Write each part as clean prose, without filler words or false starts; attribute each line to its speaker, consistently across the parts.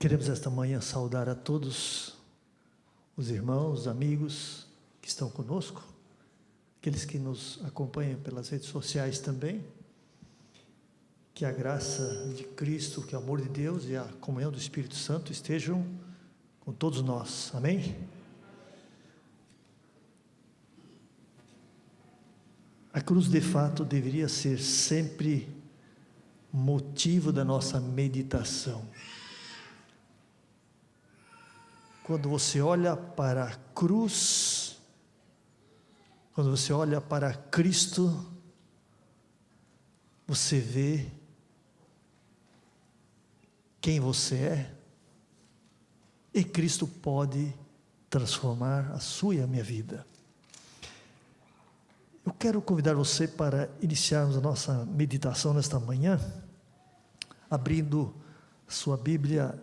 Speaker 1: Queremos esta manhã saudar a todos os irmãos, os amigos que estão conosco, aqueles que nos acompanham pelas redes sociais também. Que a graça de Cristo, que o amor de Deus e a comunhão do Espírito Santo estejam com todos nós. Amém? A cruz de fato deveria ser sempre motivo da nossa meditação. Quando você olha para a cruz, quando você olha para Cristo, você vê quem você é, e Cristo pode transformar a sua e a minha vida. Eu quero convidar você para iniciarmos a nossa meditação nesta manhã, abrindo sua Bíblia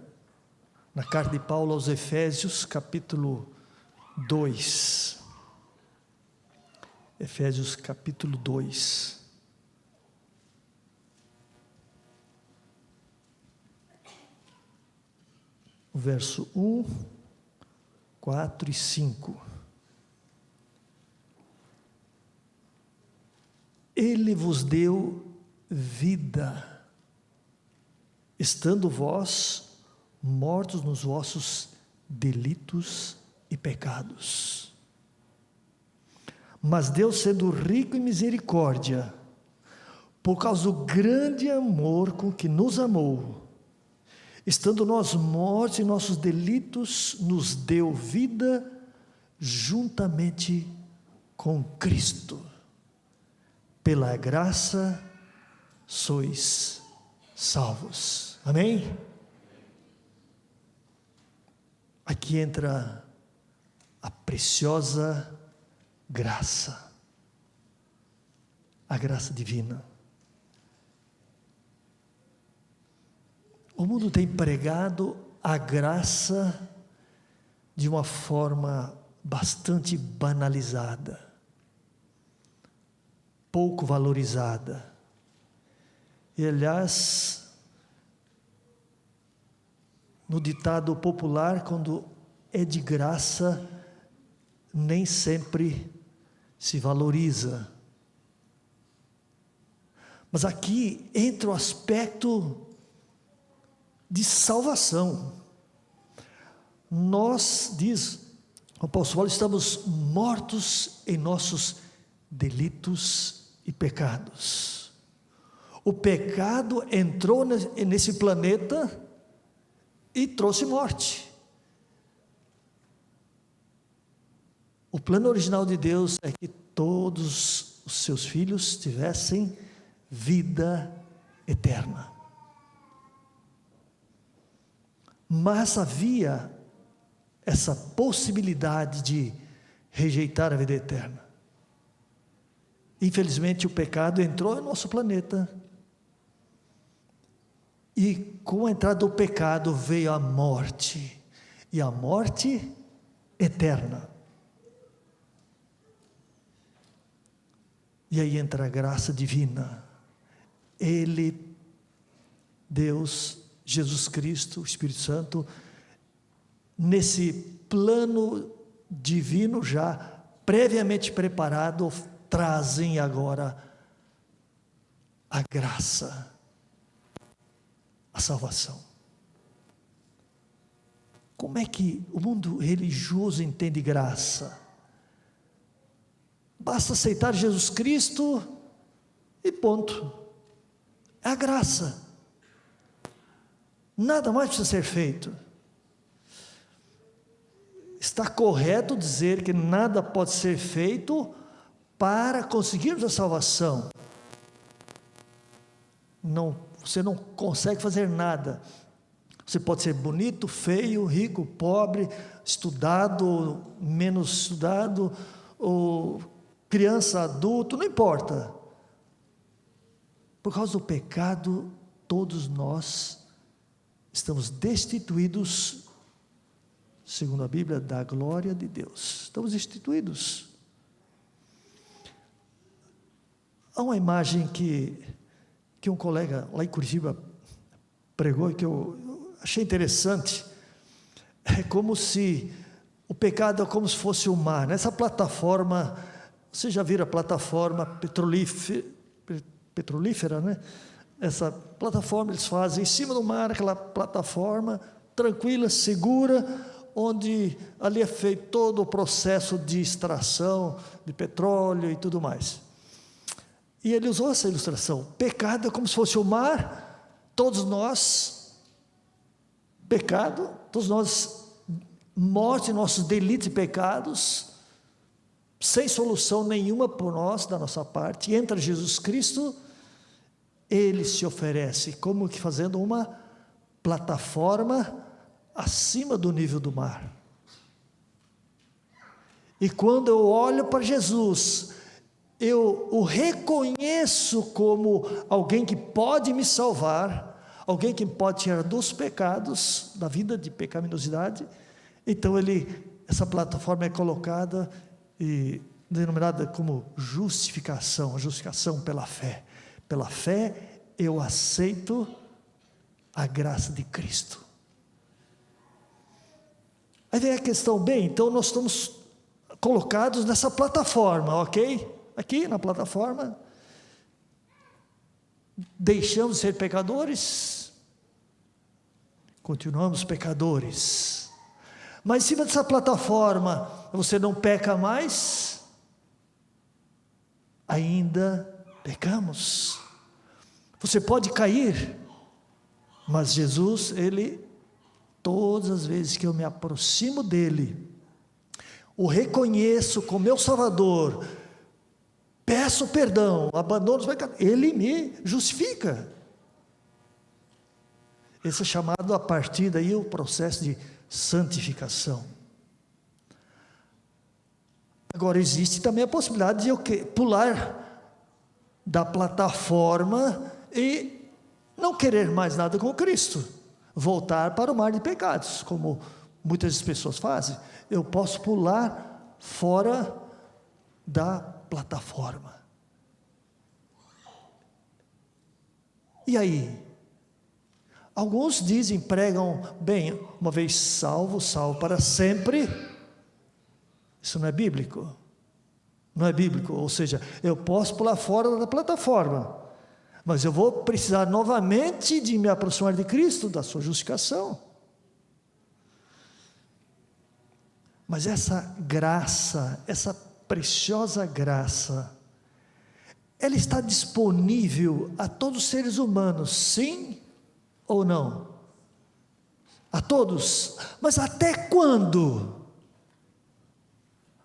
Speaker 1: na carta de Paulo aos Efésios, capítulo 2. Efésios, capítulo 2. O verso 1, 4 e 5. Ele vos deu vida, estando vós mortos nos vossos delitos e pecados. Mas Deus, sendo rico em misericórdia, por causa do grande amor com que nos amou, estando nós mortos em nossos delitos, nos deu vida juntamente com Cristo. Pela graça sois salvos. Amém? Aqui entra a preciosa graça, a graça divina. O mundo tem pregado a graça de uma forma bastante banalizada, pouco valorizada. E aliás, no ditado popular, quando é de graça, nem sempre se valoriza. Mas aqui entra o aspecto de salvação. Nós, diz o apóstolo Paulo, estamos mortos em nossos delitos e pecados. O pecado entrou nesse planeta e trouxe morte. O plano original de Deus é que todos os seus filhos tivessem vida eterna. Mas havia essa possibilidade de rejeitar a vida eterna. Infelizmente o pecado entrou no nosso planeta. E com a entrada do pecado veio a morte. E a morte eterna. E aí entra a graça divina. Ele, Deus, Jesus Cristo, o Espírito Santo, nesse plano divino já previamente preparado, trazem agora a graça, a salvação. Como é que o mundo religioso entende graça? Basta aceitar Jesus Cristo e ponto. É a graça. Nada mais precisa ser feito. Está correto dizer que nada pode ser feito para conseguirmos a salvação. Não, você não consegue fazer nada. Você pode ser bonito, feio, rico, pobre, estudado, menos estudado, ou criança, adulto, não importa. Por causa do pecado, todos nós estamos destituídos, segundo a Bíblia, da glória de Deus. Estamos destituídos. Há uma imagem que um colega lá em Curitiba pregou e que eu achei interessante, é como se o pecado é como se fosse o mar. Nessa plataforma, vocês já viram a plataforma petrolífera, né? Essa plataforma eles fazem em cima do mar, aquela plataforma tranquila, segura, onde ali é feito todo o processo de extração de petróleo e tudo mais. E ele usou essa ilustração: pecado é como se fosse o mar, todos nós, pecado, todos nós, morte, nossos delitos e pecados, sem solução nenhuma por nós, da nossa parte. E entra Jesus Cristo, Ele se oferece como que fazendo uma plataforma acima do nível do mar. E quando eu olho para Jesus, eu o reconheço como alguém que pode me salvar, alguém que pode tirar dos pecados, da vida de pecaminosidade. Então essa plataforma é colocada e denominada como justificação, a justificação pela fé. Pela fé eu aceito a graça de Cristo. Aí vem a questão, bem, então nós estamos colocados nessa plataforma, ok? Aqui na plataforma, deixamos de ser pecadores, continuamos pecadores, mas em cima dessa plataforma, você não peca mais? Ainda pecamos. Você pode cair, mas Jesus, todas as vezes que eu me aproximo dele, o reconheço como meu Salvador, peço perdão, abandono os pecados, ele me justifica. Esse é chamado a partir daí o processo de santificação. Agora existe também a possibilidade de eu pular da plataforma e não querer mais nada com Cristo, voltar para o mar de pecados, como muitas pessoas fazem. Eu posso pular fora da plataforma. E aí? Alguns pregam, bem, uma vez salvo, salvo para sempre. Isso não é bíblico. Não é bíblico, ou seja, eu posso pular fora da plataforma, mas eu vou precisar novamente de me aproximar de Cristo, da sua justificação. Mas essa graça, essa preciosa graça, ela está disponível a todos os seres humanos, sim ou não? A todos. Mas até quando?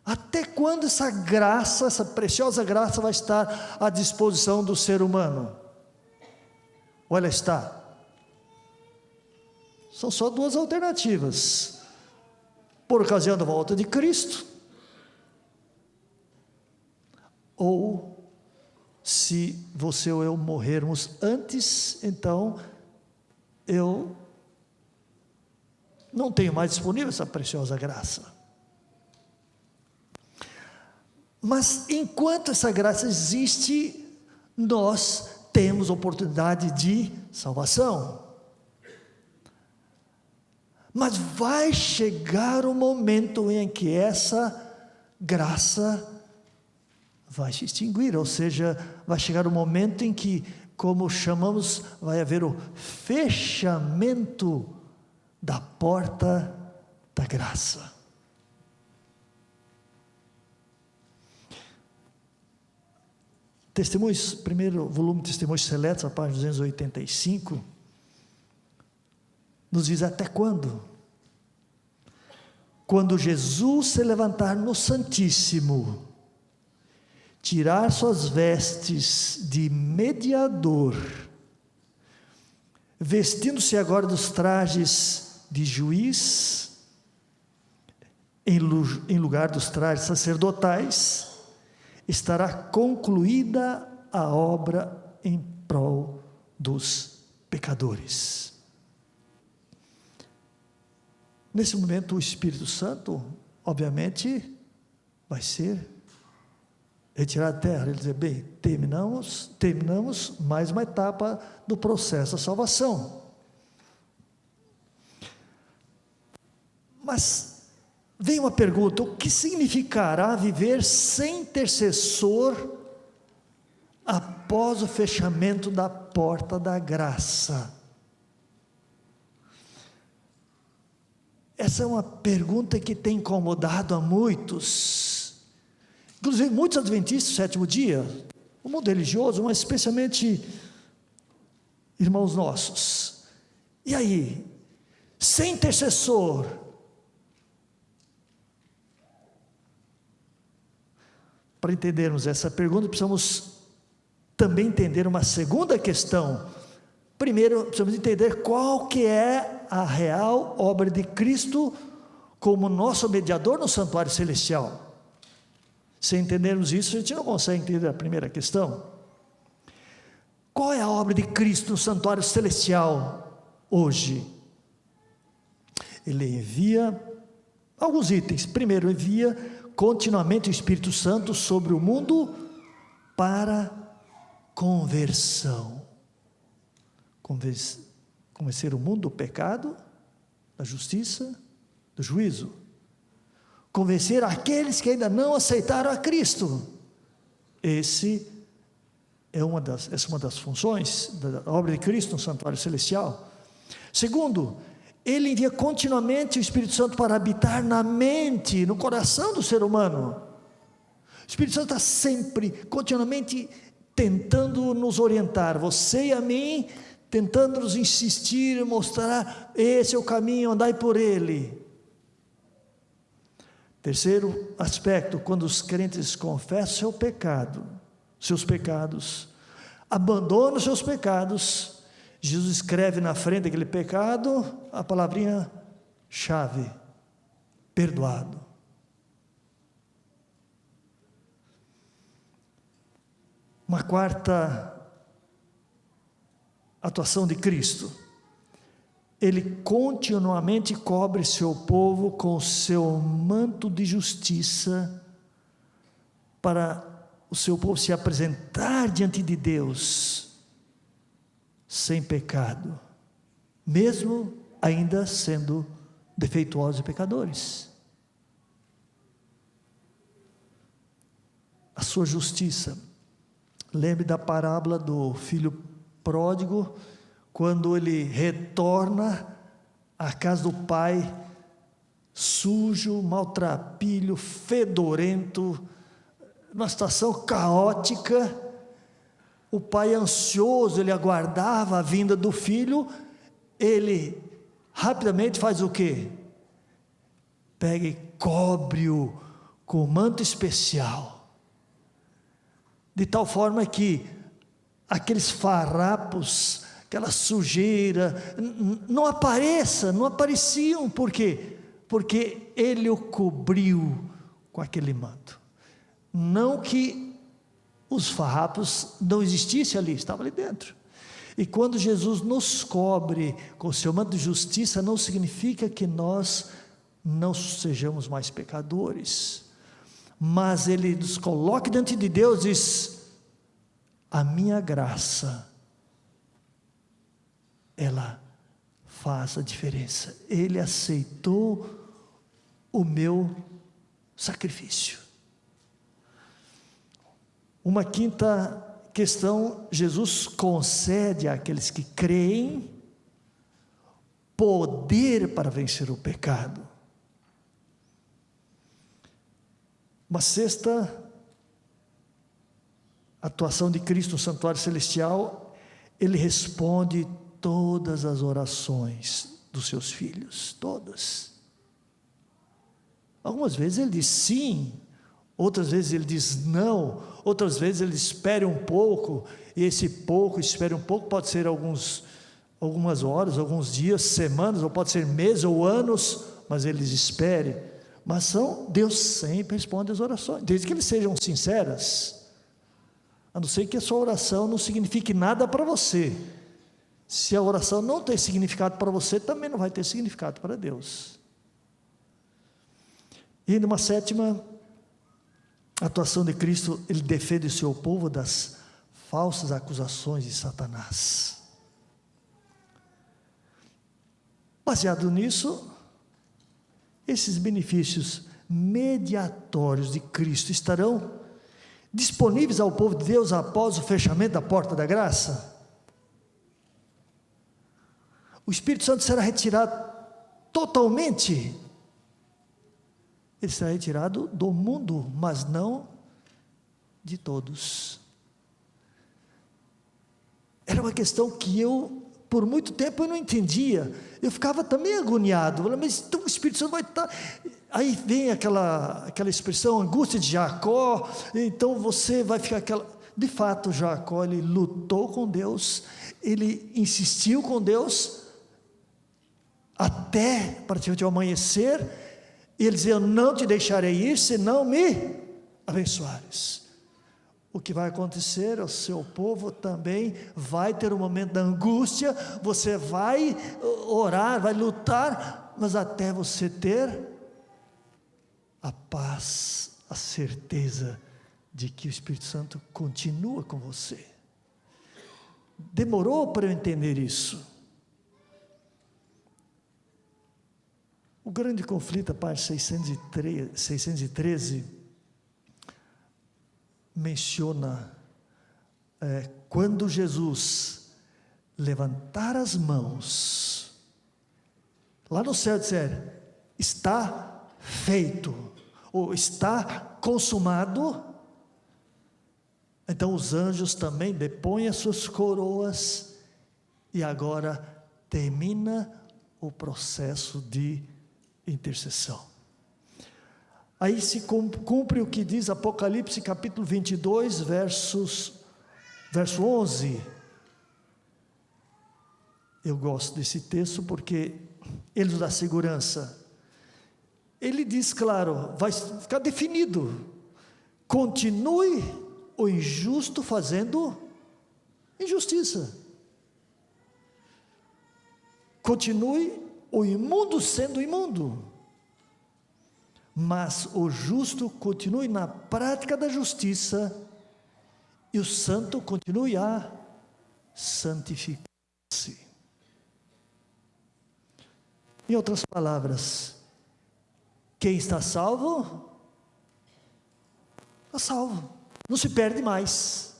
Speaker 1: Até quando essa graça, essa preciosa graça vai estar à disposição do ser humano? Ou ela está? São só duas alternativas: por ocasião da volta de Cristo, ou se você ou eu morrermos antes, então eu não tenho mais disponível essa preciosa graça. Mas enquanto essa graça existe, nós temos oportunidade de salvação. Mas vai chegar o momento em que essa graça vai se extinguir, ou seja, vai chegar o momento em que, como chamamos, vai haver o fechamento da porta da graça. Testemunhos, primeiro volume de Testemunhos Seletos, a página 285, nos diz até quando? Quando Jesus se levantar no Santíssimo, tirar suas vestes de mediador, vestindo-se agora dos trajes de juiz, em lugar dos trajes sacerdotais, estará concluída a obra em prol dos pecadores. Nesse momento o Espírito Santo, obviamente, vai ser retirado da terra. Ele diz, bem, terminamos mais uma etapa do processo da salvação. Mas vem uma pergunta: o que significará viver sem intercessor após o fechamento da porta da graça? Essa é uma pergunta que tem incomodado a muitos, inclusive muitos adventistas do sétimo dia, o mundo religioso, mas especialmente irmãos nossos. E aí, sem intercessor, para entendermos essa pergunta, precisamos também entender uma segunda questão. Primeiro, precisamos entender qual que é a real obra de Cristo como nosso mediador no santuário celestial. Se entendermos isso, a gente não consegue entender a primeira questão. Qual é a obra de Cristo no santuário celestial hoje? Ele envia alguns itens. Primeiro, envia continuamente o Espírito Santo sobre o mundo para conversão. Convencer o mundo do pecado, da justiça, do juízo. Convencer aqueles que ainda não aceitaram a Cristo. Essa é uma das funções da obra de Cristo no santuário celestial. Segundo, ele envia continuamente o Espírito Santo para habitar na mente, no coração do ser humano. O Espírito Santo está sempre, continuamente tentando nos orientar, você e a mim, tentando nos insistir, mostrar, esse é o caminho, andai por ele. Terceiro aspecto, quando os crentes confessam seus pecados, abandonam seus pecados, Jesus escreve na frente daquele pecado a palavrinha chave: perdoado. Uma quarta atuação de Cristo: ele continuamente cobre seu povo com seu manto de justiça, para o seu povo se apresentar diante de Deus sem pecado, mesmo ainda sendo defeituosos e pecadores. A sua justiça. Lembre da parábola do filho pródigo, quando ele retorna à casa do pai, sujo, maltrapilho, fedorento, numa situação caótica. O pai ansioso, ele aguardava a vinda do filho. Ele rapidamente faz o quê? Pega e cobre-o com manto especial, de tal forma que aqueles farrapos, aquela sujeira, não apareciam. Por quê? Porque ele o cobriu com aquele manto. Não que os farrapos não existissem ali, estavam ali dentro. E quando Jesus nos cobre com o seu manto de justiça, não significa que nós não sejamos mais pecadores, mas ele nos coloca diante de Deus e diz: a minha graça, ela faz a diferença. Ele aceitou o meu sacrifício. Uma quinta questão: Jesus concede àqueles que creem poder para vencer o pecado. Uma sexta atuação de Cristo no santuário celestial: ele responde todas as orações dos seus filhos, todas. Algumas vezes ele diz sim, outras vezes ele diz não, outras vezes ele espera um pouco, e esse pouco, espere um pouco, pode ser algumas horas, alguns dias, semanas, ou pode ser meses ou anos, mas eles esperem. Mas Deus sempre responde as orações, desde que eles sejam sinceras, a não ser que a sua oração não signifique nada para você. Se a oração não tem significado para você, também não vai ter significado para Deus. E numa sétima atuação de Cristo, ele defende o seu povo das falsas acusações de Satanás. Baseado nisso, esses benefícios mediatórios de Cristo estarão disponíveis ao povo de Deus após o fechamento da porta da graça? O Espírito Santo será retirado totalmente. Ele será retirado do mundo, mas não de todos. Era uma questão que por muito tempo eu não entendia. Eu ficava também agoniado. Mas então o Espírito Santo vai estar... Aí vem aquela expressão, angústia de Jacó. Então você vai ficar De fato, Jacó, ele lutou com Deus. Ele insistiu com Deus até praticamente o amanhecer. E ele dizia: eu não te deixarei ir, se não me abençoares. O que vai acontecer, o seu povo também vai ter um momento da angústia. Você vai orar, vai lutar, mas até você ter a paz, a certeza de que o Espírito Santo continua com você. Demorou para eu entender isso. O grande conflito, a página 613, menciona quando Jesus levantar as mãos, lá no céu disser: está feito, ou está consumado. Então os anjos também depõem as suas coroas, e agora termina o processo de intercessão. Aí se cumpre o que diz Apocalipse capítulo 22, verso 11. Eu gosto desse texto porque ele nos dá segurança. Ele diz, claro, vai ficar definido: continue o injusto fazendo injustiça, continue o imundo sendo imundo, mas o justo continue na prática da justiça, e o santo continue a santificar-se. Em outras palavras, quem está salvo, está salvo, não se perde mais.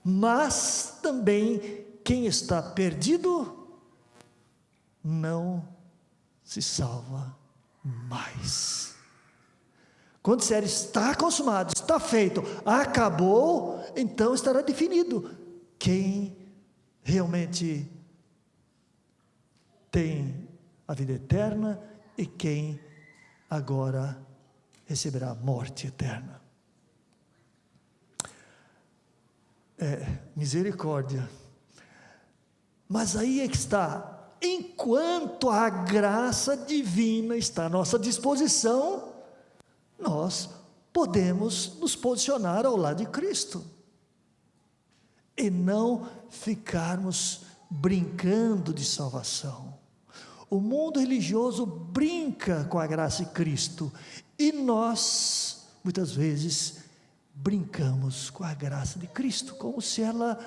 Speaker 1: Mas também quem está perdido não se salva mais. Quando disser está consumado, está feito, acabou, então estará definido quem realmente tem a vida eterna e quem agora receberá a morte eterna. Misericórdia. Mas aí é que está: enquanto a graça divina está à nossa disposição, nós podemos nos posicionar ao lado de Cristo, e não ficarmos brincando de salvação. O mundo religioso brinca com a graça de Cristo, e nós, muitas vezes, brincamos com a graça de Cristo, como se ela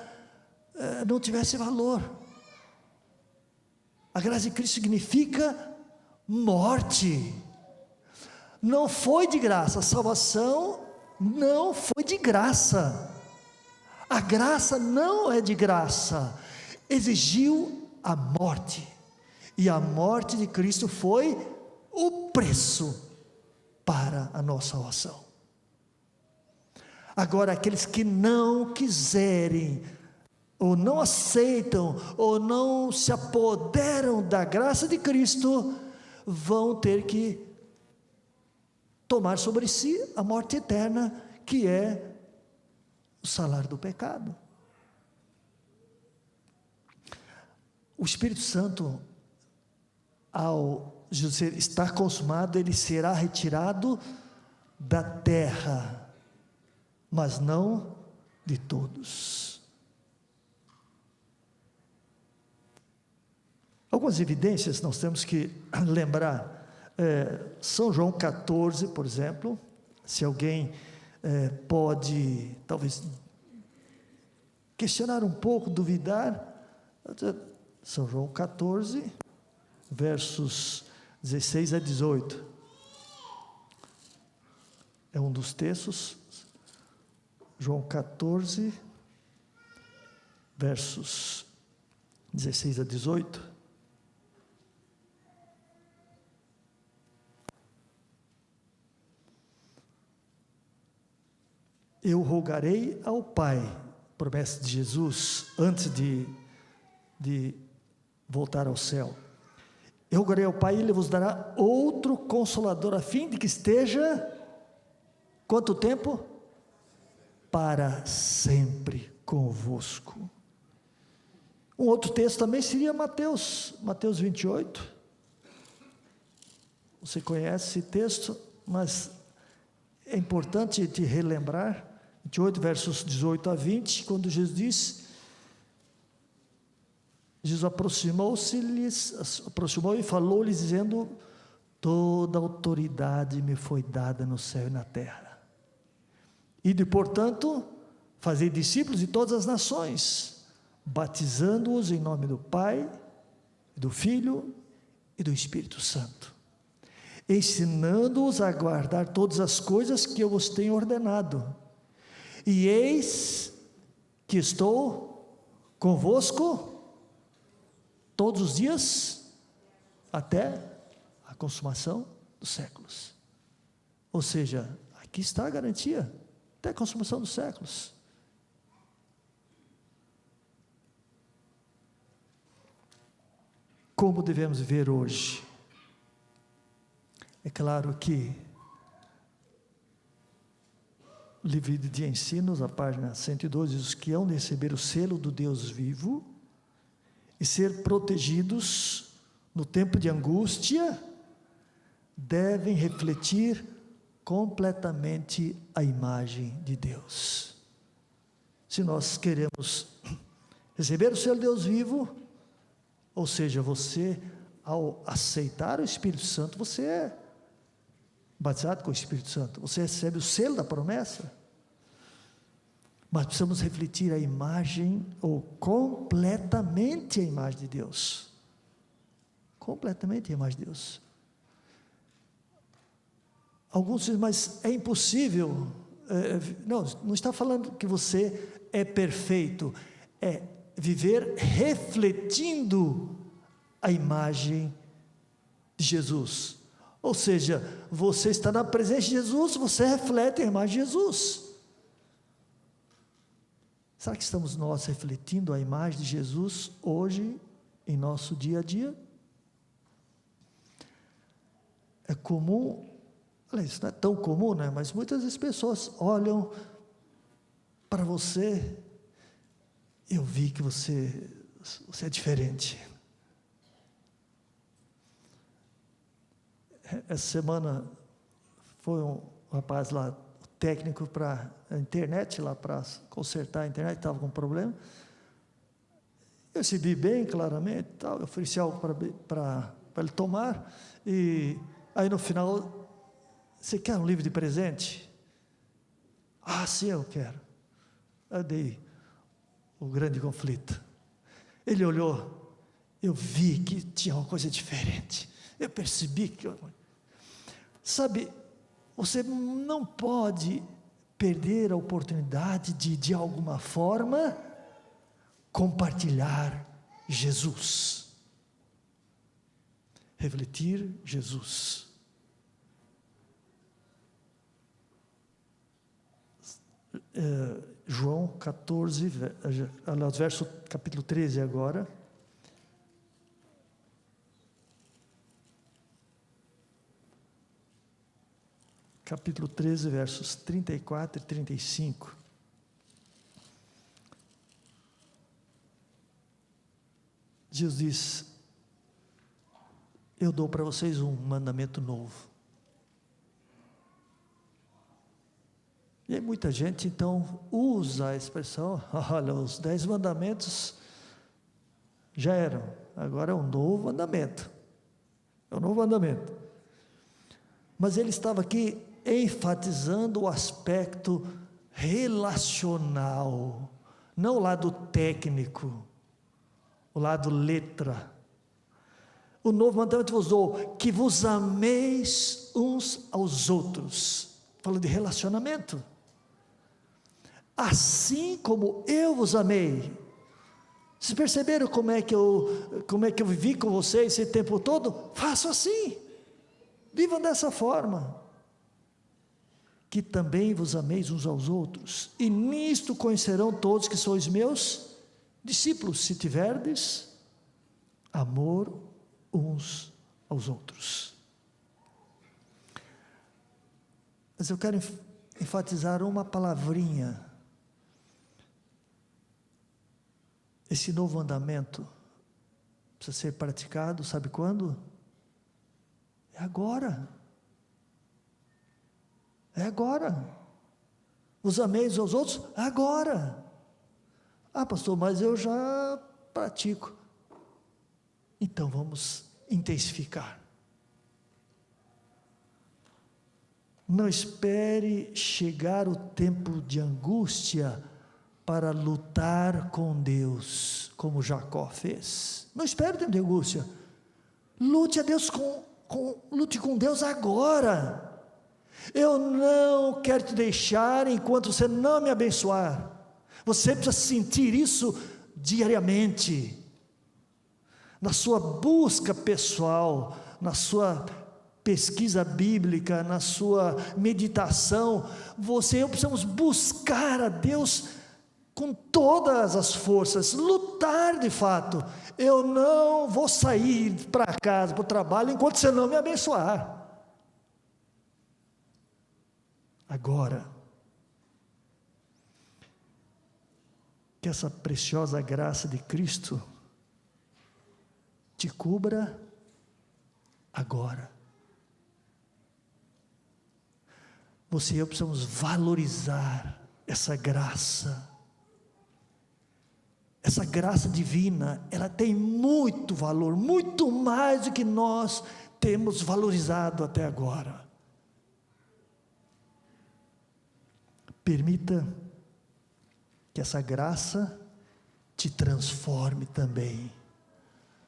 Speaker 1: não tivesse valor. A graça de Cristo significa morte. Não foi de graça, a salvação não foi de graça. A graça não é de graça, exigiu a morte. E a morte de Cristo foi o preço para a nossa salvação. Agora, aqueles que não quiserem, ou não aceitam, ou não se apoderam da graça de Cristo, vão ter que tomar sobre si a morte eterna, que é o salário do pecado. O Espírito Santo, ao dizer está consumado, ele será retirado da terra, mas não de todos. Algumas evidências nós temos que lembrar. São João 14, por exemplo, se alguém pode talvez questionar um pouco, duvidar, São João 14, versos 16 a 18. É um dos textos, João 14, versos 16 a 18. Eu rogarei ao Pai, promessa de Jesus, antes de voltar ao céu. Eu rogarei ao Pai e Ele vos dará outro Consolador, a fim de que esteja, quanto tempo? Para sempre convosco. Um outro texto também seria Mateus 28. Você conhece esse texto, mas é importante te relembrar. 28, versos 18 a 20, quando Jesus disse, Jesus aproximou e falou-lhes, dizendo: toda autoridade me foi dada no céu e na terra. Ide, portanto, fazei discípulos de todas as nações, batizando-os em nome do Pai, do Filho e do Espírito Santo, ensinando-os a guardar todas as coisas que eu vos tenho ordenado. E eis que estou convosco todos os dias, até a consumação dos séculos. Ou seja, aqui está a garantia, até a consumação dos séculos. Como devemos viver hoje? É claro que o livro de ensinos, a página 112, diz que hão de receber o selo do Deus vivo e ser protegidos no tempo de angústia, devem refletir completamente a imagem de Deus. Se nós queremos receber o selo de Deus vivo, ou seja, você, ao aceitar o Espírito Santo, você é batizado com o Espírito Santo, você recebe o selo da promessa, mas precisamos refletir a imagem, ou completamente a imagem de Deus, completamente a imagem de Deus. Alguns dizem, mas é impossível, não está falando que você é perfeito, é viver refletindo a imagem de Jesus. Ou seja, você está na presença de Jesus, você reflete a imagem de Jesus. Será que estamos nós refletindo a imagem de Jesus hoje, em nosso dia a dia? É comum, isso não é tão comum, né? Mas muitas vezes pessoas olham para você, eu vi que você é diferente. Essa semana foi um rapaz lá, técnico para a internet, lá para consertar a internet, estava com um problema. Eu recebi bem claramente, tal, eu ofereci algo para ele tomar, e aí no final, você quer um livro de presente? Ah, sim, eu quero. Eu dei o grande conflito. Ele olhou, eu vi que tinha uma coisa diferente, eu percebi que... Sabe, você não pode perder a oportunidade de alguma forma, compartilhar Jesus, refletir Jesus. João 14, verso capítulo 13 agora. Capítulo 13, versos 34 e 35. Jesus diz: eu dou para vocês um mandamento novo. E aí muita gente então usa a expressão, olha, os 10 mandamentos já eram, agora é um novo mandamento. É um novo mandamento. Mas ele estava aqui enfatizando o aspecto relacional, não o lado técnico, o lado letra. o novo mandamento vos dou, que vos ameis uns aos outros. Fala de relacionamento. Assim como eu vos amei. Vocês perceberam como é que eu vivi com vocês esse tempo todo? Façam assim. Vivam dessa forma. Que também vos ameis uns aos outros. E nisto conhecerão todos que sois meus discípulos, se tiverdes amor uns aos outros. Mas eu quero enfatizar uma palavrinha. Esse novo mandamento precisa ser praticado, sabe quando? É agora. É agora. Os ameis aos outros, agora. Ah, pastor, mas eu já pratico. Então vamos intensificar. Não espere chegar o tempo de angústia para lutar com Deus, como Jacó fez. Não espere o tempo de angústia. Lute com Deus agora. Eu não quero te deixar enquanto você não me abençoar. Você precisa sentir isso diariamente. Na sua busca pessoal, na sua pesquisa bíblica, na sua meditação, você e eu precisamos buscar a Deus com todas as forças, lutar de fato. Eu não vou sair para casa, para o trabalho, enquanto você não me abençoar. Agora, que essa preciosa graça de Cristo te cubra agora. Você e eu precisamos valorizar essa graça. Essa graça divina, ela tem muito valor, muito mais do que nós temos valorizado até agora. Permita que essa graça te transforme também.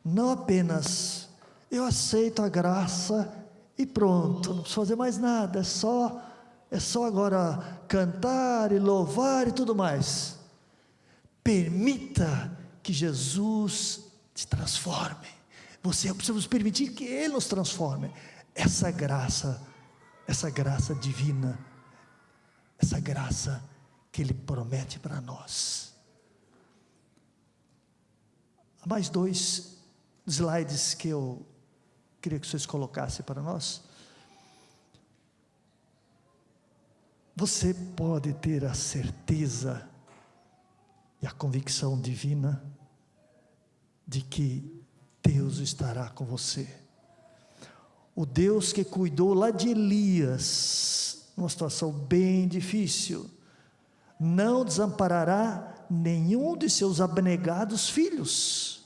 Speaker 1: Não apenas, eu aceito a graça e pronto, não preciso fazer mais nada, é só agora cantar e louvar e tudo mais. Permita que Jesus te transforme. Você precisa permitir que Ele nos transforme. Essa graça divina, essa graça que Ele promete para nós. Há mais 2 slides que eu queria que vocês colocassem para nós. Você pode ter a certeza e a convicção divina de que Deus estará com você. O Deus que cuidou lá de Elias, numa situação bem difícil, não desamparará nenhum de seus abnegados filhos.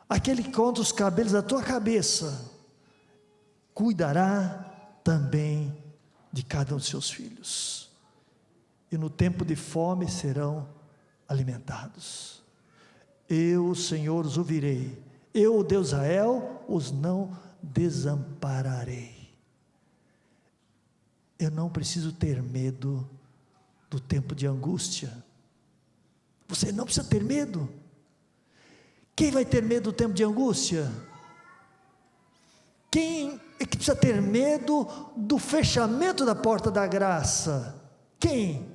Speaker 1: Aquele que conta os cabelos da tua cabeça, cuidará também de cada um de seus filhos. E no tempo de fome serão alimentados. Eu, o Senhor, os ouvirei. Eu, o Deus Israel, os não desampararei. Eu não preciso ter medo do tempo de angústia. Você não precisa ter medo. Quem vai ter medo do tempo de angústia? Quem é que precisa ter medo do fechamento da porta da graça? Quem?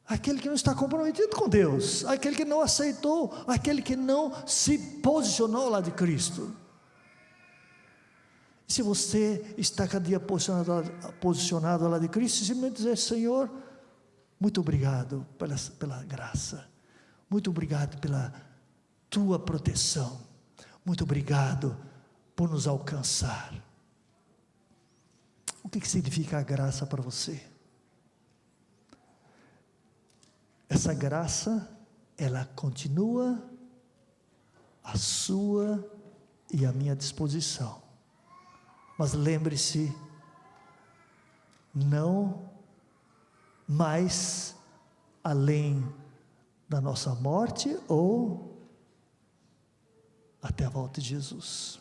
Speaker 1: Aquele que não está comprometido com Deus, aquele que não aceitou, aquele que não se posicionou ao lado de Cristo. Se você está cada dia posicionado ao lado de Cristo, simplesmente dizer: Senhor, muito obrigado pela graça, muito obrigado pela tua proteção, muito obrigado por nos alcançar. O que significa a graça para você? Essa graça, ela continua à sua e à minha disposição. Mas lembre-se, não mais além da nossa morte ou até a volta de Jesus.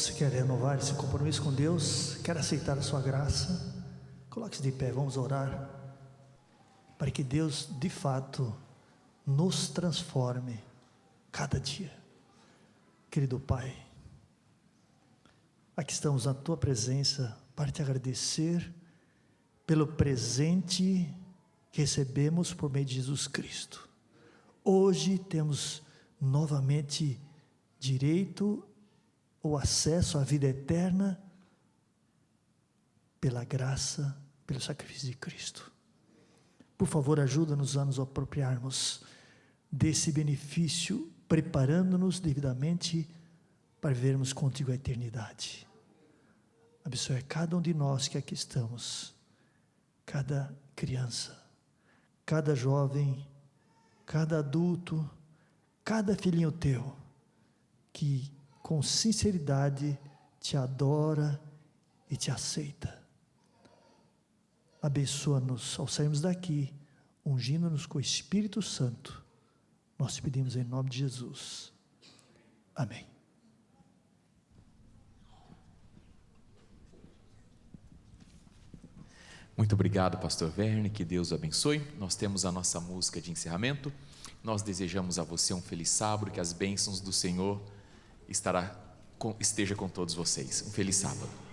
Speaker 1: Você quer renovar esse compromisso com Deus? Quer aceitar a sua graça? Coloque-se de pé, vamos orar, para que Deus de fato nos transforme cada dia. Querido Pai, aqui estamos na Tua presença para te agradecer pelo presente que recebemos por meio de Jesus Cristo. Hoje temos novamente direito ou acesso à vida eterna pela graça, pelo sacrifício de Cristo. Por favor, ajuda-nos a nos apropriarmos desse benefício, preparando-nos devidamente para vivermos contigo a eternidade. Abençoe cada um de nós que aqui estamos, cada criança, cada jovem, cada adulto, cada filhinho teu, que com sinceridade te adora e te aceita. Abençoa-nos ao sairmos daqui, ungindo-nos com o Espírito Santo. Nós te pedimos em nome de Jesus. Amém.
Speaker 2: Muito obrigado, pastor Verne, que Deus o abençoe. Nós temos a nossa música de encerramento. Nós desejamos a você um feliz sábado, que as bênçãos do Senhor esteja com todos vocês. Um feliz sábado.